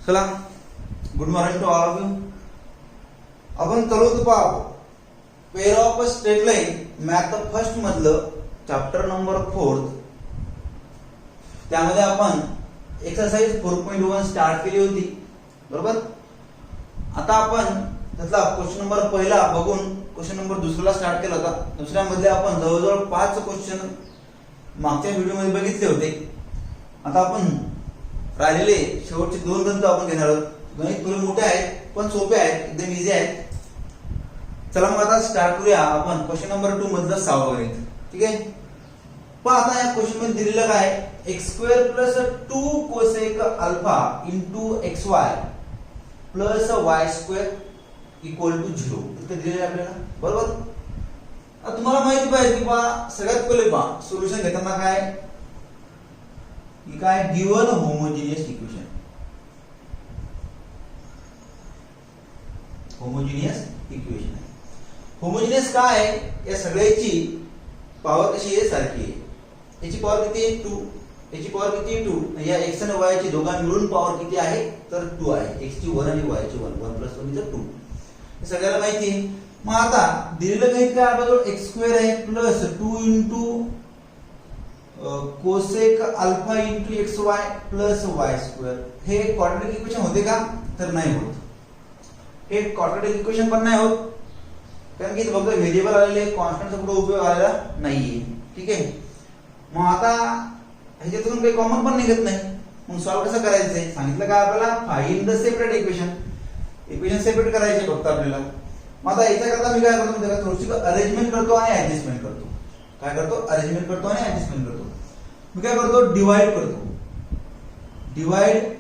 चला, good morning to all of you. आपण चालू पाहू pair of straight line math first मधलं चॅप्टर नंबर 4. त्यामध्ये आपण एक्सरसाइज 4.1 स्टार्ट केली होती, बरोबर. आता आपण त्यातला क्वेश्चन नंबर पहिला बघून क्वेश्चन नंबर दुसऱ्याला स्टार्ट केला होता. दुसऱ्यामध्ये आपण जवळजवळ 5 क्वेश्चन मागच्या व्हिडिओमध्ये बघितले होते. आता आपण राहिलेले शेवटचे 2 गणित आपण घेणार आहोत. गणित थोडे मोठे आहेत पण सोपे आहेत, एकदम इझी आहेत. चला मग आता स्टार्ट करूया आपण क्वेश्चन नंबर 2 मधलं 6वं गणित. ठीक आहे. पण आता या क्वेश्चन मध्ये दिलेलं काय, x² + 2 cosec alpha into xy plus y² equal to 0 इथे दिलेलं आहे आपल्याला, बरोबर. आता तुम्हाला माहिती पाहिजे की बा सगळ्यात पहिले बा सोल्युशन घेताना काय की काय given homogeneous equation. Homogeneous equation आहे. होमोजिनियस काय आहे, या सगळ्याची पॉवर कशी आहे, सारखी आहे. याची पॉवर किती आहे 2, याची पॉवर किती आहे 2. या x आणि y ची दोघांनी मिळून पॉवर किती आहे तर 2 आहे. x ची 1 आणि y ची 1, 1 + 1 = 2. हे सगळ्याला माहिती आहे. मग आता दिलेलं गणित काय आपल्याजवळ x² आहे plus 2 into cosec alpha into xy plus y². हे क्वाड्रॅटिक इक्वेशन होते का तर नाही होत. हे क्वाड्रॅटिक इक्वेशन पण नाही होत कारण की फक्त व्हेरिएबल आलेले, कॉन्स्टंटचा कुठे उपयोग आलेला नाहीये. ठीक आहे. मग आता ह्याच्यातून काही कॉमन पण निघत नाही. मग सॉल्व कसं करायचंय सांगितलं का आपल्याला, find the separate equation. Equation separate करायचे फक्त आपल्याला. मग आता याच्याकरता मी काय करतो त्याला थोडीशी अरेंजमेंट करतो आणि ऍडजस्टमेंट करतो. काय करतो, अरेंजमेंट करतो आणि ऍडजस्टमेंट करतो. मी काय करतो, डिवाइड करतो. Divide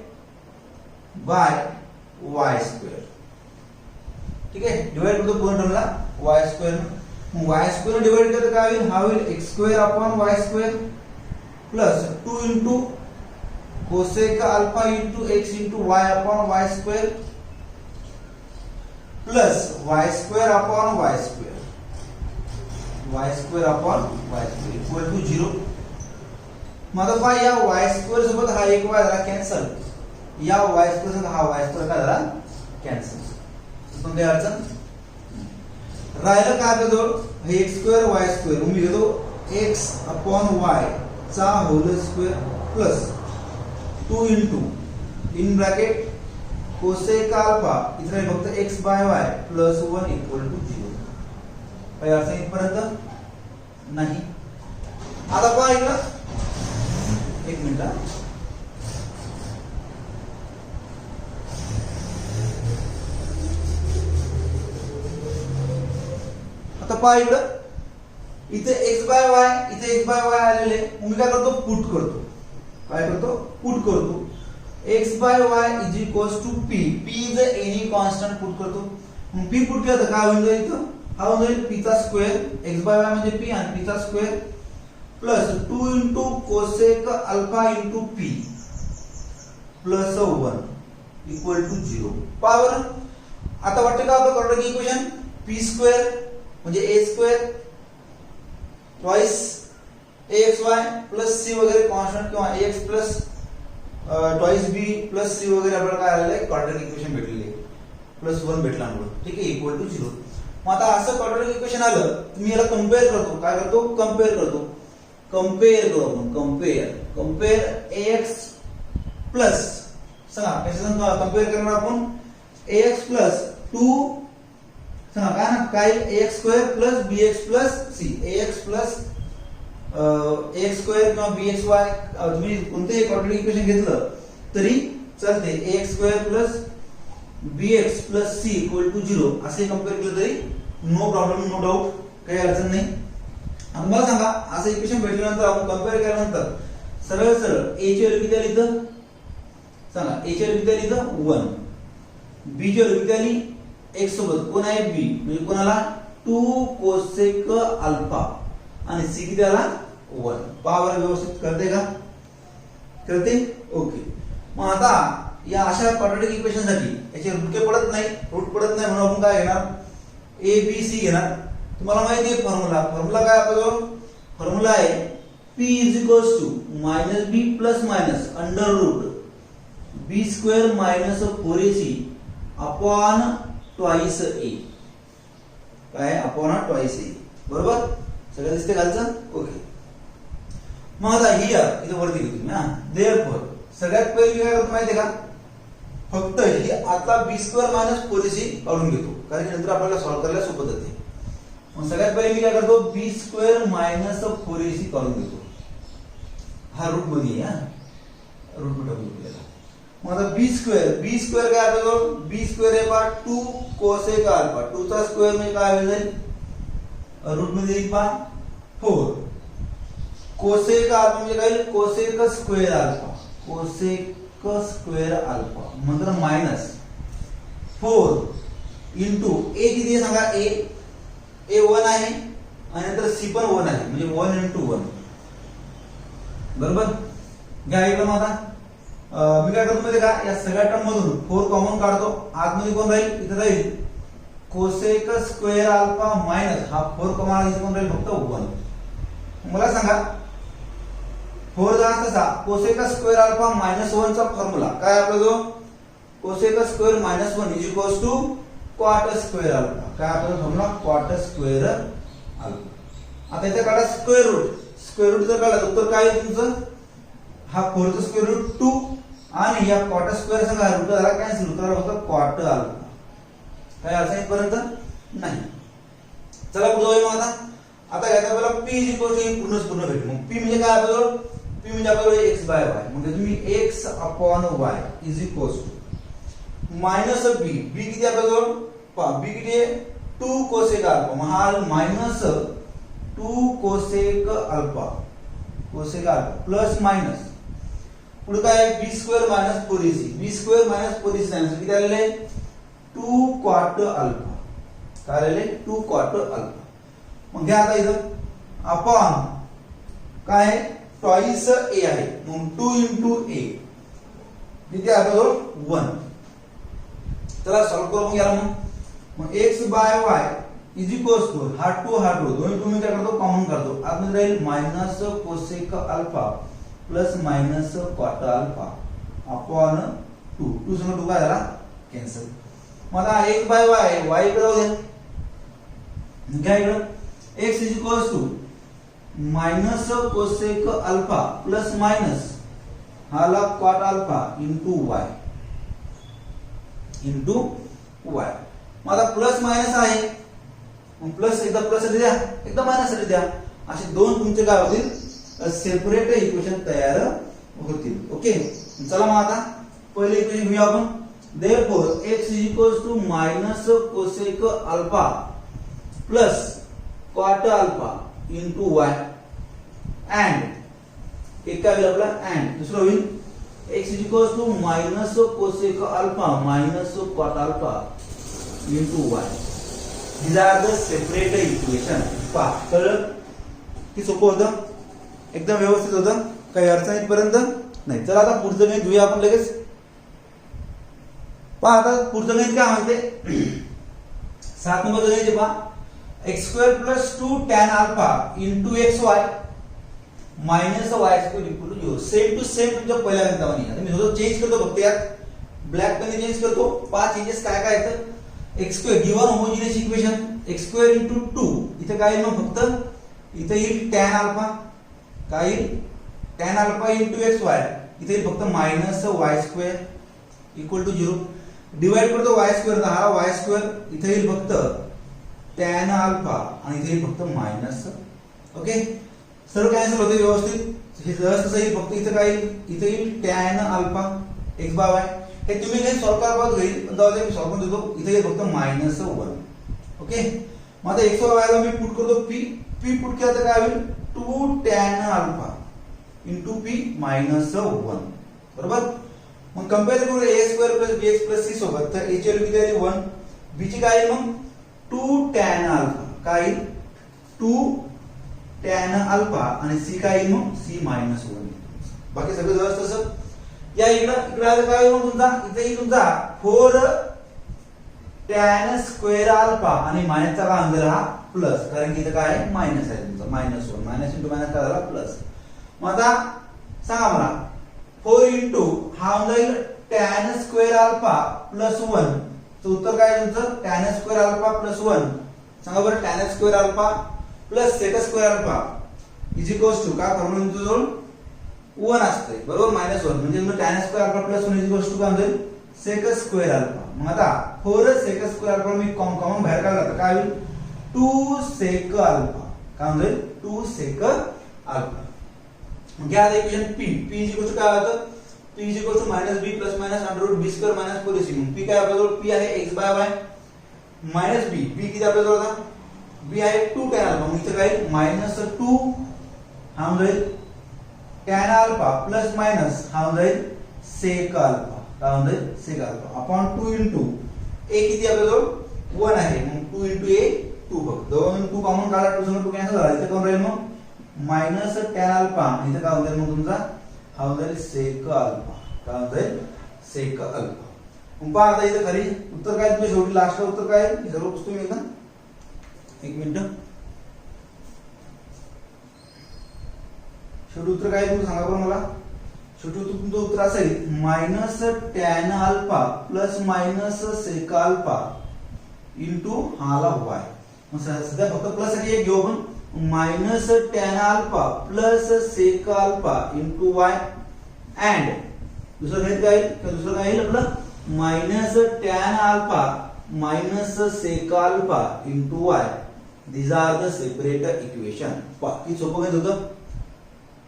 by y². ठीक आहे. डिवाइड करतो पूर्ण टर्मला y². मग y² डिवाइड करतो काय होईल, हा होईल x² upon y² plus 2 into cosec alpha into x into y upon y² plus y² upon y². y² upon y² equal to 0. मग आता या y² सोबत हा एक y झाला कॅन्सल. या y² सोबत हा y² काय झाला कॅन्सल. पण काही अडचण राहिलं काय आपल्याजवळ, हे x² y². मी घेतो x अपॉन y चा whole square plus 2 into in bracket cosec alpha इथे फक्त x by y plus 1 equal to 0. काही अडचण इथपर्यंत नाही. आता पहा इकडं, एक मिनिट. आता पहा इकडं, इथे x बाय y, इथे x बाय y आलेले. मी काय करतो, पुट करतो. काय करतो, पुट करतो. x by y is equals to p. p is any constant put करतो. मग p पुट केलं तर काय होईल इथं, हा होईल p चा स्क्वेअर. x बाय y म्हणजे p आणि p चा square plus 2 into cosec alpha into p plus 1 equal to 0. Power आता वाटतं का आपलं क्वाड्रॅटिक इक्वेशन, p² म्हणजे a² twice axy plus c वगैरे कॉन्स्टंट किंवा ax plus twice b plus c वगैरे आपल्याला काय आलेलं आहे, क्वाड्रॅटिक इक्वेशन भेटलेले आहे. प्लस 1 भेटला म्हणून. ठीक आहे, इक्वल टू 0. मग आता असं क्वाड्रॅटिक इक्वेशन आलं तर मी याला कंपेअर करतो. काय करतो, कंपेअर करतो. कंपेअर करू आपण, कंपेअर ax प्लस, सांगा कशाचं कंपेअर करणार आपण, ax प्लस 2 सांगा काय ना, काय ax² plus bx plus c. ax plus ax² किंवा bxy तुम्ही कोणतेही क्वाड्रॅटिक इक्वेशन घेतलं तरी चालते. ax² plus bx plus c equal to 0 असे कंपेअर केलं तरी नो प्रॉब्लेम, नो डाऊट, काही अडचण नाही. आणि मला सांगा, असं इक्वेशन भेटल्यानंतर आपण कंपेअर केल्यानंतर सरळ सरळ a ची व्हॅल्यू किती आली इथं, सांगा a ची व्हॅल्यू किती आली इथं 1, b ची व्हॅल्यू किती आली x सोबत कोण आहे b म्हणजे कोणाला 2 कोसेक अल्फा आणि c किती आला 1. पॉवर व्यवस्थित करते का, करते. ओके. मग आता या अशा क्वाड्रॅटिक इक्वेशन साठी याचे रूट पडत नाही म्हणून आपण काय घेणार, a b c घेणार. तुम्हाला माहिती आहे फॉर्म्युला काय आपल्याजवळ, फॉर्म्युला आहे p = -b + - under root B square minus 4ac upon twice A, काय अपॉन ट्वाइस ए, बरोबर सगळं दिसते खालचं. ओके, मग आता हियर इथे वरती घेऊ तुम्ही. देअरफॉर सगळ्यात पहिले मी काय करतो माहिती आहे का, फक्त हे आता बी स्क्वेअर मायनस 4ac काढून घेतो, कारण की नंतर आपल्याला सॉल्व्ह करायला सोपं जाते. मग सगळ्यात पहिले मी काय करतो, बी स्क्वेअर मायनस 4ac काढून घेतो. हा रूट मध्ये रूट टाकून आपल्याला. मग आता बी स्क्वेअर काय आपल्याला, बी स्क्वेअर आहे पहा 2 कोसेक अल्फा, 2 चा स्क्वेअर म्हणजे काय होईल, रूट मध्ये येईल पहा 4. कोसेक अल्फा म्हणजे काय, cosec square alpha, cosec square alpha म्हणजे मायनस 4 इंटू ए किती आहे सांगा, ए 1 आहे आणि नंतर सी पण 1 आहे, म्हणजे 1 इंटू 1, बरोबर. घ्या इकडे. मग आता मी काय करतो माहिती का, या सगळ्या टर्म मधून 4 कॉमन काढतो, आतमध्ये कोण राहील, इथे राहील कोसेक स्क्वेअर अल्फा मायनस हा 4 कॉमन, इथे कोण राहील फक्त 1. मला सांगा 4 जास्त असा कोसेक स्क्वेअर अल्फा मायनस 1 चा फॉर्म्युला काय आपला, जो cosec square minus 1 is equals to cot square alpha, काय आपला फॉर्म्युला कॉट स्क्वेअर अल्फा. आता इथे काढा स्क्वेअर रूट जर काढला तर काय आहे तुमचं, हा 4 चा स्क्वेअर रूट 2 आणि या कॉट स्क्वेअर संग रूट झाला कॅन्सल, उत्तर होतं कॉट अल्फा. काय अर्थ आहे पर्यंत नाही. चला पुढे जाऊया. मग आता याचा आपल्याला p इज इक्वल टू पूर्ण भेटू. मग p म्हणजे काय आपल्याला, p म्हणजे आपल्याला x बाय y, म्हणजे तुम्ही x upon y is equal to minus b, b किती आपल्याला पहा, b किती आहे 2 कोसेक अल्फा, मग हा minus 2 cosec alpha plus minus पुढे काय बी स्क्वेअर मायनस 4ac, बी स्क्वेअर मायनस 4ac आन्सर किती आलेले आहे 2 क्वार्ट अल्फा, काय आलेले 2 क्वार्ट अल्फा. मग घ्या आता इथं अपॉन काय ट्वाइस ए आहे, मग 2 इंटू ए किती आपल्याजवळ 1. चला सॉल्व्ह करू घ्या. मग x by y is equals to हा 2 दोन्ही तुम्ही काय करतो कॉमन करतो, आतमध्ये राहील minus cosec alpha plus minus cot alpha upon 2 संग 2 काय झाला कॅन्सल. मग आता x बाय y इकडे जाऊ द्या. घ्या इकडे x is equals to minus cosec alpha plus minus हाला क्वाट अल्फा इंटू y. मग आता प्लस मायनस आहे, मग प्लस एकदा प्लस साठी द्या एकदा मायनस साठी द्या, असे दोन तुमचे काय होतील सेपरेट इक्वेशन तयार होतील. ओके, चला मग आता पहिले इक्वेशन घेऊया आपण. Therefore x is equals to minus cosec alpha plus cot alpha into y and एक काय होईल आपला अँड दुसरं होईल x is equals to minus cosec alpha minus cot alpha into y. These are the separate equation. पहा कळलं की सोपं होतं, एकदम व्यवस्थित होतं, काही अडचण पर्यंत नाही. चला आता पुढचं गणित घेऊया आपण लगेच. पहा आता पुढचं गणित काय म्हणते 7 नंबर गणित पहा x square plus 2 tan alpha into xy minus y square equal to 0. Same to same तुमच्या पहिल्या गणितावानी. आता मी थोडं चेंज करतो फक्त यात ब्लॅक पेन चेंज करतो. 5 चेंजेस काय काय आहेत. x square given homogeneous equation x square into 2 इथे काय येईल मग फक्त इथे येईल tan अल्फा, काय येईल tan अल्फा इंटू xy इथे येईल फक्त minus y square equal to 0. Divide करतो y स्क्वेअर हा y स्क्वेअर इथे येईल फक्त tan अल्फा आणि इथे येईल फक्त मायनस. ओके, सर्व कॅन्सल होते व्यवस्थित. हे जसं येईल फक्त इथे काय येईल इथे येईल tan alpha x by y. हे तुम्ही काही सॉल्व करा पाहत होईल पण तेव्हा मी सॉल्व करून देतो. इथे येईल फक्त मायनस 1. ओके, मग आता x वर y ला मी पुट करतो p पुट केलं तर काय होईल 2 tan alpha into p minus 1. बरोबर. मग कंपेअर करू a square plus bx plus c सोबत. तर a ची व्हॅल्यू किती आली 1, b ची काय आहे मग 2 tan अल्फा, काय येईल 2 tan अल्फा आणि c काय येईल मग c मायनस 1. बाकी सगळं जवळ तसं. या इकडे आलं काय मग तुमचा इथे येईल तुमचा 4 tan स्क्वेअर अल्फा आणि मायनसचा काय अंदर हा प्लस, कारण की इथे काय आहे मायनस आहे तुमचा मायनस 1. मायनस इंटू मायनस काय झाला प्लस. मग आता सांगा मला 4 इंटू हा होऊन जाईल टॅन स्क्वेअर अल्फा प्लस 1, तर उत्तर काय तुमचं टॅन स्क्वेअर अल्फा प्लस 1. सांगा बरं, tan square alpha plus sec square alpha is equals to काय फॉर्म्युला तुमच्याजवळ 1 असते बरोबर, -1 म्हणजे मग tan square alpha plus 1 is equals to काय होईल सेक स्क्वेअर अल्फा. मग आता 4 सेक स्क्वेअर अल्फा मी कॉमन बाहेर काढला तर काय होईल 2 सेक अल्फा. काय होईल 2 सेक अल्फा. मग घ्या आता equation p is equals to काय होतं p is equals to -b plus minus under root b square minus 4ac. मग p काय आपल्याजवळ p आहे x by y minus b. b किती आपल्याजवळ होता b आहे 2 टॅन अल्फा. मग इथे काय -2 हा होईल टॅन अल्फा प्लस मायनस हा होईल सेक अल्फा. काय होईल sec alpha upon 2 into a किती आपल्याजवळ 1 आहे. मग 2 इंटू a 2 बघ दोन 2 कॉमन काढला 2 संग 2 कॅन्सल झाला. इथे कोण राहील मग मायनस टॅन अल्फा. इथे काय होईल मग तुमचा हा होईल सेक अल्फा. काय होईल सेक अल्फा. मग पहा आता इथे खाली उत्तर काय तुमच्या शेवटी लास्टला उत्तर काय आहे हे सर्व पुस्तक मी एकदा एक मिनिट शेवटी उत्तर काय तुम्ही सांगा बरं मला. शेवटी तुमचं उत्तर असेल minus tan alpha plus minus sec alpha into हाला वाय. मग सध्या फक्त प्लस साठी एक घेऊ आपण minus tan alpha plus sec alpha into y and दुसरं काय येईल दुसरं काय येईल आपलं minus tan alpha minus sec alpha into y. These are the separate equation. किती सोपं गणित होतं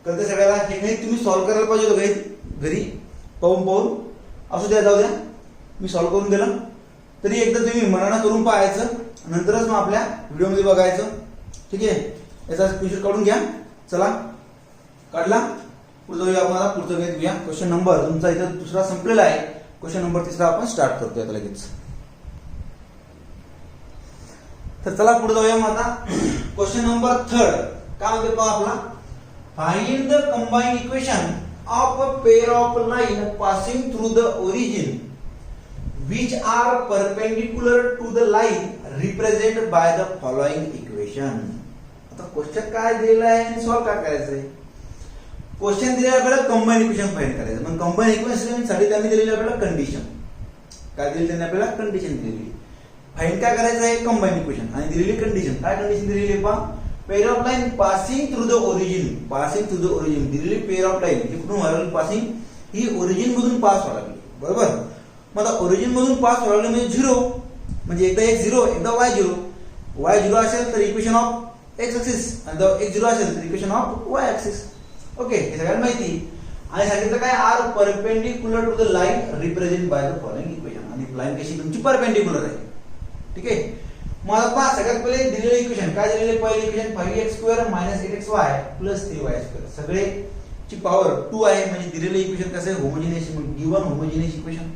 कळतं सगळ्याला. हे गणित तुम्ही सॉल्व्ह करायला पाहिजे होतं गणित घरी पाहून असू द्या जाऊ द्या मी सॉल्व्ह करून दिलं तरी एकदा तुम्ही मनानं करून पाहायचं नंतरच मग आपल्या व्हिडिओमध्ये बघायचं. ठीक आहे याचा स्क्रीनशॉट काढून घ्या. चला काढला पुढे जाऊया आपण. आता पुढचं गणित घेऊया. क्वेश्चन नंबर तुमचा इथं दुसरा संपलेला आहे. क्वेश्चन नंबर 3 आपण स्टार्ट करतोय आता लगेच. तर चला पुढे जाऊया मग आता. क्वेश्चन नंबर 3 काय म्हणते पहा आपला find the combined equation of a pair of line passing through the origin which are perpendicular to the line represented by the following equation. आता क्वेश्चन काय दिलेला आहे आणि सॉल्व्ह काय करायचं आहे. क्वेश्चन दिलेला आपल्याला कंबाइंड इक्वेशन फाइंड करायचं. मग कंबाइंड इक्वेशन साठी त्यांनी दिलेली आपल्याला कंडिशन काय दिली त्यांनी आपल्याला कंडिशन दिलेली. फाइंड काय करायचं आहे कंबाइंड इक्वेशन आणि दिलेली कंडिशन. काय कंडिशन दिलेली आहे पहा pair of line passing through the origin. Passing through the origin दिलेली पेअर ऑफ लाइन ही कुठून व्हायला पासिंग ही ओरिजिन मधून पास व्हायला लागली बरोबर. मग आता ओरिजिन मधून पास व्हायला म्हणजे 0 म्हणजे एकदा x 0 एकदा y 0. y 0 असेल तर इक्वेशन ऑफ x ऍक्सिस आणि x 0 असेल तर equation of y axis. Okay हे सगळ्यांना माहिती. आणि सांगितलं काय are perpendicular to the line represent by the following equation. आणि लाइन कशी तुमची परपेंडिक्युलर आहे. ठीक आहे मग आता पहा सगळ्यात पहिले दिलेले इक्वेशन काय दिलेले पहिले इक्वेशन 5x² - 8xy + 3y². सगळे ची पॉवर 2 आहे म्हणजे दिलेले इक्वेशन कसं आहे होमोजिनियस गिवन होमोजिनियस इक्वेशन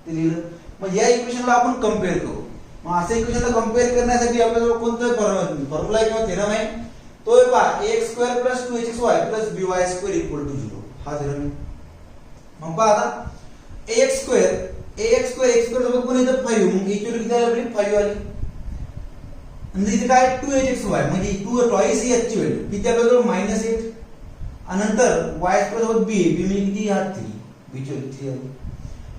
ते लिहिलं. मग या इक्वेशनला आपण कंपेअर करू. मग अशा इक्वेशनला कंपेअर करण्यासाठी आपल्याजवळ कोणतं फॉर्म्युला किंवा थेरम आहे तो आहे पहा ax² + 2hxy + by² = 0 हा थेरम आहे. मग पहा आता ax² सोबत कोण येतं 5 मग h किती आली आपली 5 आली. म्हणजे इथे काय 2hxy म्हणजे 2 ट्वाइस ही h ची व्हॅल्यू किती आपल्याजवळ -8 आणि नंतर y² सोबत b म्हणजे किती हा 3 b ची व्हॅल्यू 3 आली.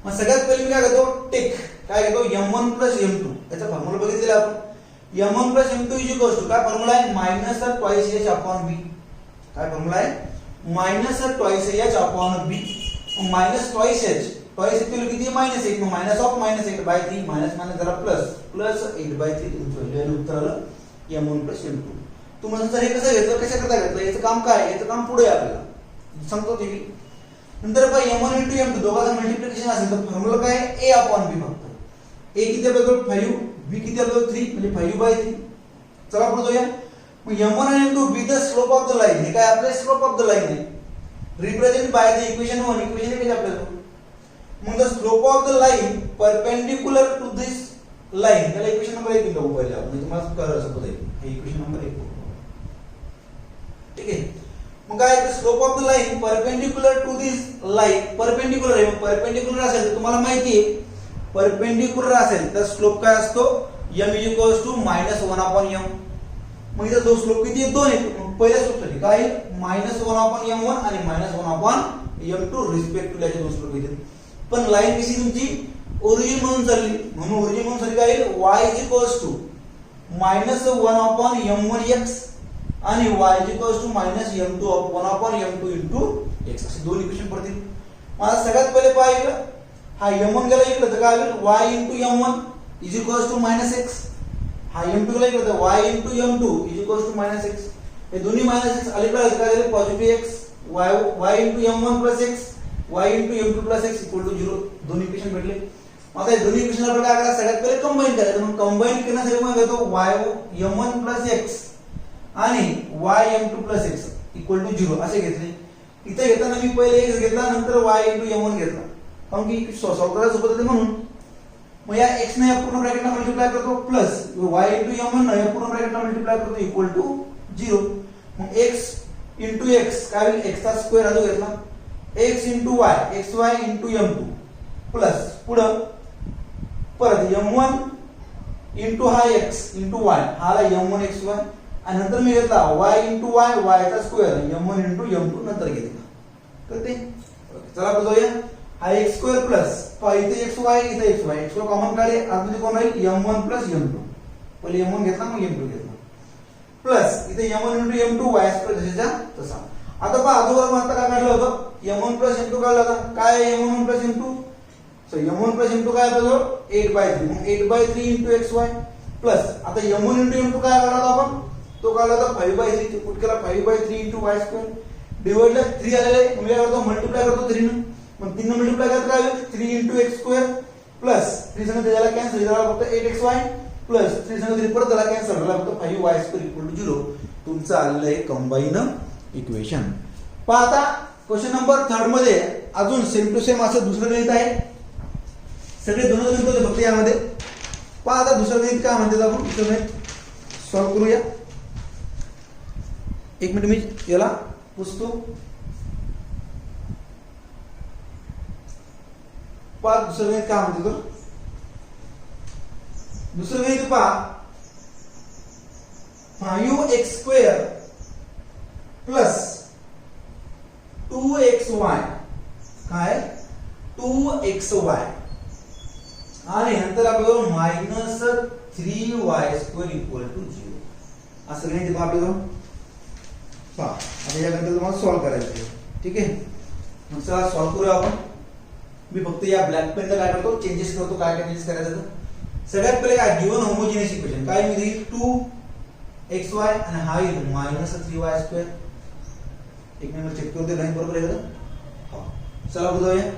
मग सगळ्यात पहिले मी काय करतो टेक काय घेतो m1 + m2 याचा फॉर्म्युला बघितलेला आपण. m1 + m2 काय फॉर्म्युला आहे -2h/b. काय फॉर्म्युला आहे -2h/b. -2h ट्वाइस इक्वल किती -1 मग -8/3 मायनस जरा प्लस 8/3 तुमचं व्हॅल्यू उत्तर आलं m1 + m2. तुम्हाला जर हे कसं घेतलं कशा करता घेतलं याचं काम काय याचं काम पुढे आपल्याला सांगतो ते. नंतर पहा m1 * m2 दोघांचं मल्टिप्लिकेशन असेल तर फॉर्म्युला काय a/b फक्त. a किती आपल्याजवळ 5 b किती आपल्याजवळ 3 म्हणजे 5/3. चला पुढे जाऊया. मग m1 आणि m2 be the slope of the line हे काय आपले स्लोप ऑफ द लाइन आहे represent by the equation 1 equation आहे आपल्याजवळ. मग the slope of the line perpendicular to this line त्याला इक्वेशन नंबर 1 लिहू पहिले आपण तुम्हाला कळलं असं होईल हे इक्वेशन नंबर 1. ठीक आहे मग काय slope of the line perpendicular to this line perpendicular आहे. परपेंडिक्युलर असेल तर तुम्हाला माहिती आहे परपेंडिक्युलर असेल तर स्लोप काय असतो m = -1/m. मग इथं जो स्लोप किती आहे 2 आहे. पहिल्या स्लोपसाठी काय -1/m1 आणि -1/m2 रिस्पेक्टिव्हली असे दोन स्लोप येतात. पण लाईन कशी तुमची ओरिजिन म्हणून चालली, म्हणून ओरिजिन म्हणून चालली काय येईल y is equals to -1/m1x आणि y is equals to -m2/1/m2 into x असे दोन इक्वेशन पडतील. मला सगळ्यात पहिले पाहिजे हा m1 गेला इकडे तर काय होईल y into m1 is equals to -x, हा m2 गेला इकडे तर y into m2 is equals to -x. हे दोन्ही -x अलीकडे आले काय झाले positive x, y into m1 plus x y into m2 plus x equal to 0. दोन इक्वेशन भेटले. आता हे दोन्ही इक्वेशन आपण काय करायचं सगळ्यात पहिले कंबाईन करायचं. म्हणून कंबाईन करण्यासाठी मग घेतो y m1 प्लस x आणि y m2 plus x equal to 0 असे घेतले. इथे घेताना मी पहिले x घेतला नंतर y इंटू m1 घेतला कारण की सॉल्व्ह करायला सोपं होते म्हणून. मग या x ने या पूर्ण ब्रॅकेटला मल्टिप्लाय करतो प्लस y इंटू m1 ने या पूर्ण ब्रॅकेटला मल्टिप्लाय करतो इक्वल टू 0. मग x इंटू x काय होईल x चा स्क्वेअर हा जो घेतला x into y xy into m2 plus पुढं परत m1 इंटू हा x इंटू y हा आला m1 xy आणि नंतर मी घेतला y इंटू y y चा स्क्वेअर m1 इंटू m2 नंतर घेतला. तर ते चला बघूया हा x स्क्वेअर प्लस इथे xy इथे xy x कॉमन काढे आतमध्ये कोण राहील m1 प्लस m2. पहिले m1 घेतला मग m2 घेतला प्लस इथे m1 into m2 y square जशाच्या तसा. आता पहा अगोदर मग आता काय काढलं होतं m1 प्लस m2 काढला होता. काय आहे m1 plus m2 so m1 plus m2 काय होतं 8/3 मग 8/3 इंटू xy प्लस आता m1 इंटू m2 काय काढला होता आपण तो काढला होता 5/3 ते पुट केला 5/3 इंटू y स्क्वेअर डिवाइडला 3 आलेले मग काय करतो मल्टिप्लाय करतो 3 ने मग 3 ने मल्टिप्लाय करत काय होईल 3 इंटू x स्क्वेअर प्लस 3 संग त्याला कॅन्सल झाला फक्त 8xy प्लस 3 संग 3 परत त्याला कॅन्सल झाला फक्त 5y स्क्वेअर इक्वल टू 0. तुमचं आलेलं आहे कंबाईन इक्वेशन. पहा आता क्वेश्चन नंबर 3 मध्ये अजून सेम टू सेम असं दुसरं गणित आहे. सगळे दोन गणित होते फक्त यामध्ये. पहा आता दुसरं गणित काय म्हणतात आपण दुसरं गणित सॉल्व्ह करूया. एक मिनिट मी याला पुसतो. पहा दुसरं गणित काय म्हणते तर दुसरं गणित पहा 5x² प्लस 2xy काय 2xy आणि नंतर आपल्याला -3y² इक्वल टू 0 असं गणित आपल्याला पहा. आता या गणिताला तुम्हाला सॉल्व्ह करायचं आहे. ठीक आहे मग चला सॉल्व्ह करूया आपण. मी फक्त या ब्लॅक पेनला काय करतो चेंजेस करतो काय काय चेंजेस करायचं तर सगळ्यात पहिले काय गिवन होमोजिनियस इक्वेशन काय मी देईल 2xy आणि हा येईल -3y². एक नंबर चेक करू दे लाईन बरोबर आहे का. हा चला बघूया.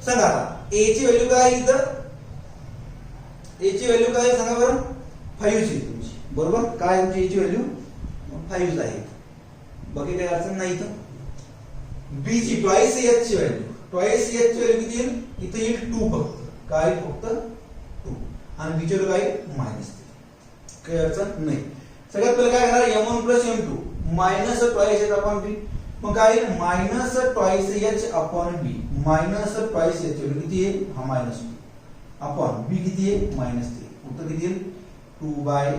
सांगा आता a ची व्हॅल्यू काय इथं a ची व्हॅल्यू काय सांगा बरं 5 ची तुमची बरोबर काय तुमची a ची व्हॅल्यू 5 आहे. बाकी काही अडचण नाही इथं. b ची ट्वाइस h ची व्हॅल्यू ट्वाइस h ची व्हॅल्यू किती येईल इथे येईल 2 फक्त काय फक्त 2 आणि b ची व्हॅल्यू काय -3 काही अडचण नाही. सगळ्यात पहिले काय करणार m1 plus m2 minus twice h upon b मग काय येईल minus twice h upon b minus twice h value किती आहे हा -2 अपॉन b किती आहे -3 उत्तर किती येईल 2/3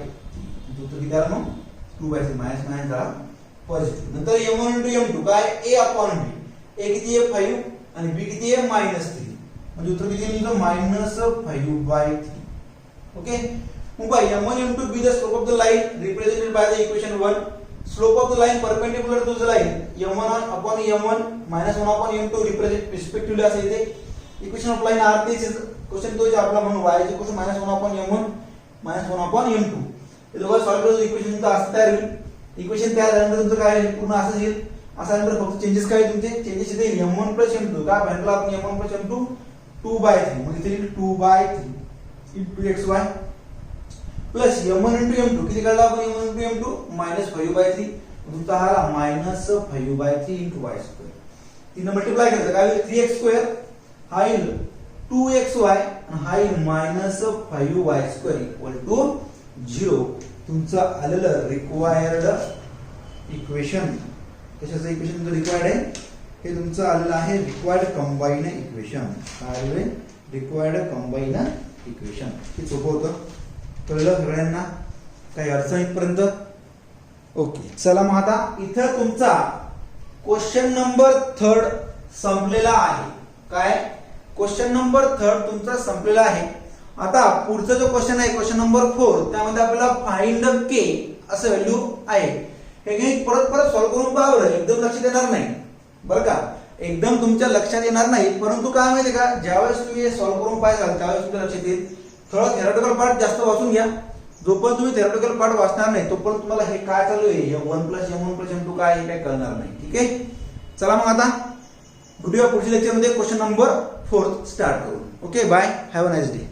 उत्तर किती आलं मग 2/3 मायनस मायनस झाला पॉझिटिव्ह. नंतर m1 इंटू m2 काय a अपॉन b a किती आहे 5 आणि b किती आहे -3 म्हणजे उत्तर किती येईल -5/3. ओके मग bye m1 into b the slope of the line represented by the equation 1 slope of the line perpendicular to the line m1 upon m1 minus 1 upon m2 represent respectively असे इथे equation of line are ते question तो आपला म्हणून y is equal टू -1 upon m1 -1 upon m2 हे दोघं solve करून इक्वेशन तुमचं असं तयार होईल. इक्वेशन तयार झाल्यानंतर तुमचं काय पूर्ण असं येईल. असा नंतर फक्त चेंजेस काय तुमचे चेंजेस इथे m1 m2 काय म्हटलं आपण m1 m2 2/3 म्हणजे इथे 2/3 into xy plus m1 into m2 किती काढला आपण m1 into m2 -5/3 तुमचा हा -5/3 into y². तिने मल्टिप्लाय करायचं काय होईल 3x² हा येईल 2xy आणि हा येईल -5y² इक्वल टू 0. तुमचं आलेलं रिक्वायर्ड इक्वेशन कशाचं इक्वेशन तुमचं रिक्वायर्ड आहे हे तुमचं आलेलं आहे रिक्वायर्ड कंबाईन इक्वेशन. काय आहे रिक्वायर्ड कंबाईन इक्वेशन. हे सोपं होतं कळलं सगळ्यांना काही अडचण इथपर्यंत. ओके चला मग आता इथं तुमचा क्वेश्चन नंबर 3 संपलेला आहे. काय क्वेश्चन नंबर 3 तुमचा संपलेला आहे. आता पुढचा जो क्वेश्चन आहे क्वेश्चन नंबर 4 त्यामध्ये आपल्याला फाइंड के असं व्हॅल्यू आहे. हे परत परत सॉल्व्ह करून पाहावं, एकदम लक्षात येणार नाही बरं का, एकदम तुमच्या लक्षात येणार नाही. परंतु काय माहितीये का, ज्यावेळेस तुम्ही हे सॉल्व्ह करून पाहाल त्यावेळेस तुमच्या लक्षात येईल. थोडं थेरॉटिकल पार्ट जास्त वाचून घ्या. जोपर्यंत तुम्ही थेरॉटिकल पार्ट वाचणार नाही तोपर्यंत तुम्हाला हे काय चालू आहे, हे 1 + m1 + m2 काय हे काय कळणार नाही. ठीक आहे, चला मग आता भेटूया पुढच्या लेक्चरमध्ये क्वेश्चन नंबर 4 स्टार्ट करू. Okay, bye, have a nice day.